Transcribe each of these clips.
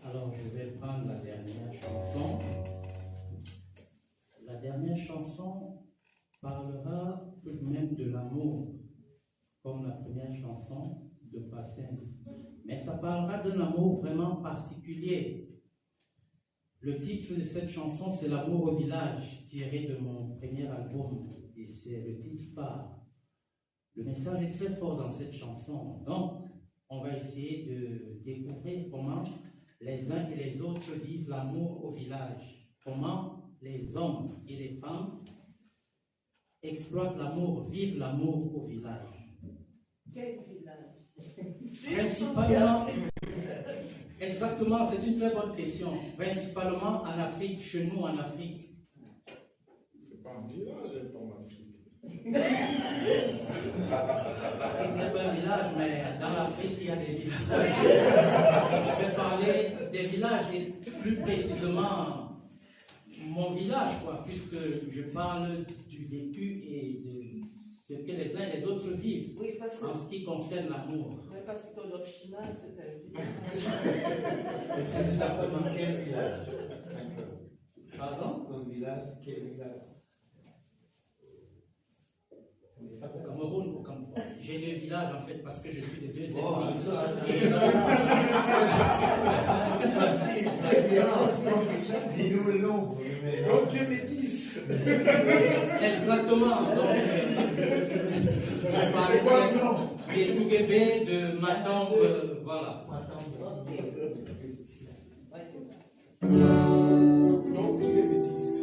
Alors, je vais prendre la dernière chanson. La dernière chanson parlera tout de même de l'amour, comme la première chanson de Brassens. Mais ça parlera d'un amour vraiment particulier. Le titre de cette chanson, c'est L'amour au village, tiré de mon premier album. Et c'est le titre phare. Le message est très fort dans cette chanson. Donc, on va essayer de découvrir comment les uns et les autres vivent l'amour au village. Comment les hommes et les femmes exploitent l'amour, vivent l'amour au village. Quel village? Principalement, exactement, c'est une très bonne question. Principalement en Afrique, chez nous en Afrique. C'est pas un village, elle tombe en Afrique. Ce n'est pas un village, mais dans l'Afrique, il y a des villages. Je vais parler des villages et plus précisément mon village, quoi, puisque je parle du vécu et de ce que les uns et les autres vivent, oui, parce que, en ce qui concerne l'amour. oui, parce que ton original, c'est un village. Exactement, quel village? Pardon? Ton village, quel village? Au Cameroun, au Cameroun. J'ai deux villages en fait parce que je suis de deux Oh, ennemis. facile. Dis-nous le nom. Donc tu es métisse. Exactement. Donc, je parlais des Touguébé, de Matambe, voilà. Donc tu es métisse.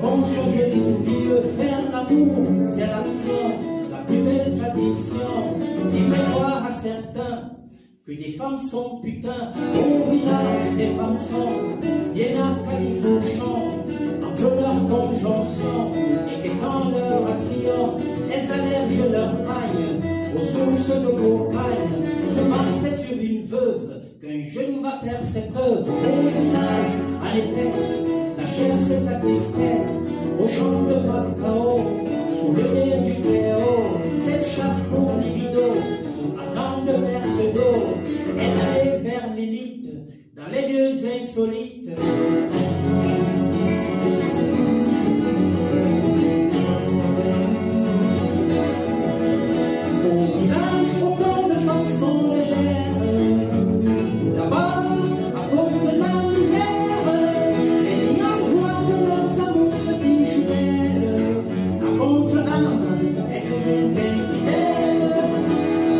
Qu'on soit jeune ou vieux, faire l'amour, c'est l'action, la plus belle tradition. Il fait croire à certains que des femmes sont putains. Au village, des femmes sont bien à califourchon, entre leurs conjonctions, et qu'étant leur assion, elles allergent leur paille aux sources de cocagne. Souvent c'est sur une veuve qu'un jeune va faire ses preuves. Au village, en effet, la chair s'est satisfaite au champ de cacao, sous le nez du Très-Haut. Cette chasse pour libido, à grande perte d'eau, elle allait vers l'élite, dans les lieux insolites. Au village, autant de femmes sont légères. D'abord, à cause de la misère, les ayants droit de leurs amours se fichent d'elles. À contre-âme, elles deviennent infidèles.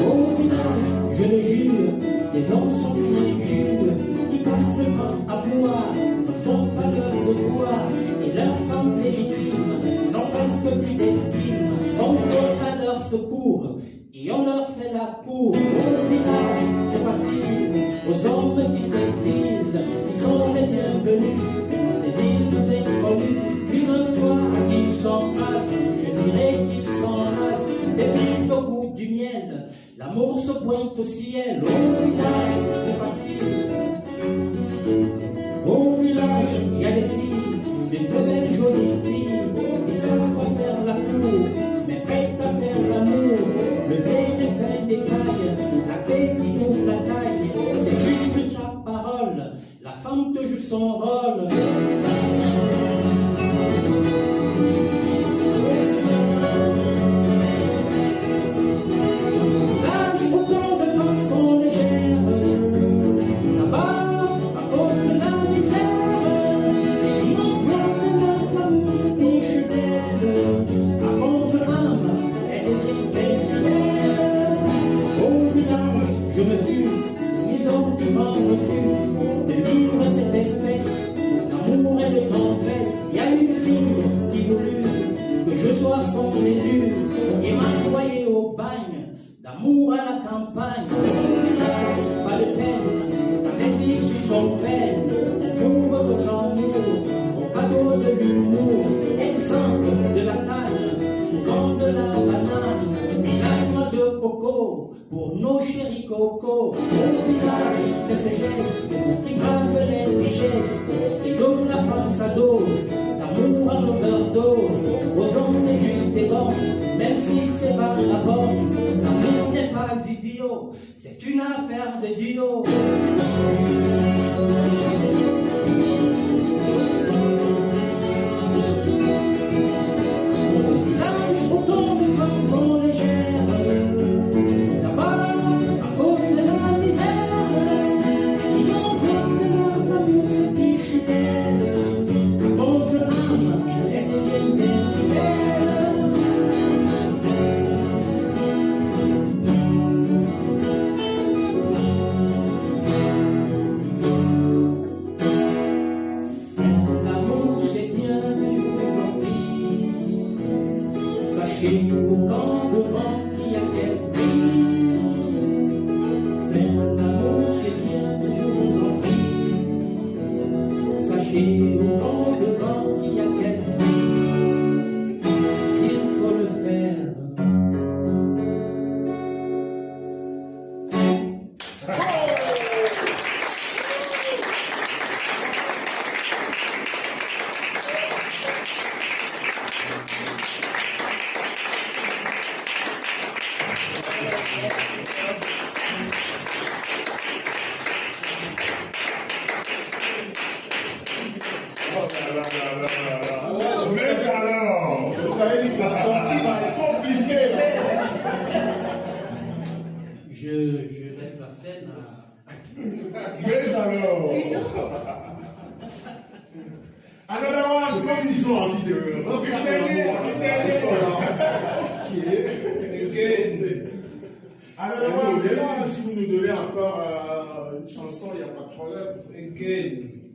Au village, je le jure, les hommes sont une injure. Ils passent le temps à boire, ne font pas leur devoir, et leurs femmes légitimes n'ont presque plus d'estime. On court à leur secours, et on leur fait la cour. Au village, c'est facile, aux hommes qui s'exilent, ils sont les bienvenus, les villes inconnues. Puis un soir, ils s'embrassent, je dirais qu'ils s'enlacent, des pieds au goût du miel, l'amour se pointe au ciel. Au village, c'est facile. Au village, il y a des filles, des très belles jolies filles, ils savent quoi faire la cour, mais prêtes à faire l'amour. Le thé n'est qu'un détail, la paix qui ouvre la taille, c'est juste sa parole, la femme te joue son rôle. L'âge, autant de femmes sont légères. Là-bas, à cause de la misère, les inemplois leurs amours se fichent d'elles. À contre-âme, elles deviennent infidèles. Au village, je me fus mis en durant le refus de vivre cette espèce d'amour et de tendresse. Il y a une fille qui voulut que je sois son élu et m'a envoyé au bagne d'amour à la campagne. Au village, pas de peine, quand les filles sur son veine, on trouve votre amour au cadeau de l'humour, exemple de la taille. porte, l'amour n'est pas idiot, c'est une affaire de duo. Au village, autant de femmes sont légères, d'abord à cause de la misère, sinon quoi de leurs amours se fichent d'elles, contre l'âme était bien fidèle. L'amour c'est bien, je vous en prie, sachez-vous au camp de vent qui a quel prix. Faire l'amour c'est bien, je vous en prie, sachez au camp de vent qui a quel prix. S'il faut le faire. Mais alors, vous savez que la sortie va être compliquée. Je laisse la scène à... Mais alors. Alors d'abord, je pense qu'ils ont envie de refaire l'amour. Ils sont là. Qui est. Alors d'abord, si vous nous donnez encore une chanson, il n'y a pas de problème. Again.